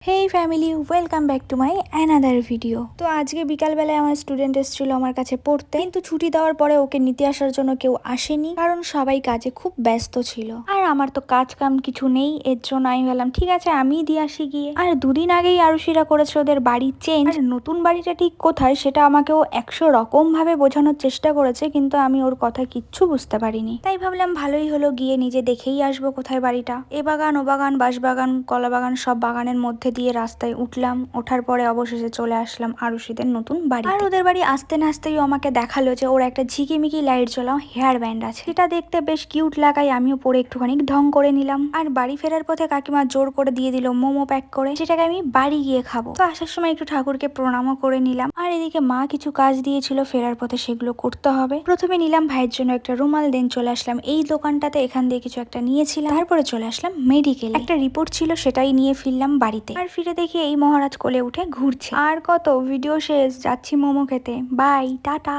Hey family, welcome back to my another video. তো আজকে বিকালবেলায় আমার স্টুডেন্ট এসেছিল আমার কাছে পড়তে, কিন্তু ছুটি দেওয়ার পরে ওকে নিতে আসার জন্য কেউ আসেনি, কারণ সবাই কাজে খুব ব্যস্ত ছিল। আর আমার তো কাজ কাম কিছু নেই, এর জন্য আমি ভাবলাম ঠিক আছে আমিই দিয়ে আসি গিয়ে। আর দুদিন আগেই আরুষিরা করেছে ওদের বাড়ি চেঞ্জ, আর নতুন বাড়িটা ঠিক কোথায় সেটা আমাকে ও 100 রকম ভাবে বোঝানোর চেষ্টা করেছে, কিন্তু আমি ওর কথা কিচ্ছু বুঝতে পারিনি। তাই ভাবলাম ভালোই হলো গিয়ে নিজে দেখেই আসবো কোথায় বাড়িটা। এ বাগান ও বাগান, বাঁশবাগান, কলা বাগান, সব বাগানের মধ্যে দিয়ে রাস্তায় উঠলাম। ওঠার পরে অবশেষে চলে আসলাম আরুষিদের নতুন বাড়ি। আর ওদের বাড়ি আসতে না আসতেই আমাকে দেখালো যে ওর একটা ঝিকিমিকি লাইট জ্বলা হেয়ার ব্যান্ড আছে, সেটা দেখতে বেশ কিউট লাগায় আমিও পরে একটুখানি ঢং করে নিলাম। আর বাড়ি ফেরার পথে কাকিমা জোর করে দিয়ে দিল মোমো প্যাক করে, যেটাকে আমি বাড়ি গিয়ে খাবো। তো আসার সময় একটু ঠাকুরকে প্রণামও করে নিলাম। আর এদিকে মা কিছু কাজ দিয়েছিল ফেরার পথে, সেগুলো করতে হবে। প্রথমে নিলাম ভাইয়ের জন্য একটা রুমাল, দেন চলে আসলাম এই দোকানটাতে, এখান দিয়ে কিছু একটা নিয়েছিলাম। তারপরে চলে আসলাম মেডিকেল, একটা রিপোর্ট ছিল সেটাই নিয়ে ফিরলাম বাড়িতে। আর ফিরে দেখি এই মহারাজ কোলে উঠে ঘুরছে। আর কত, ভিডিও শেষ, যাচ্ছি মোমো খেতে। Bye, tata.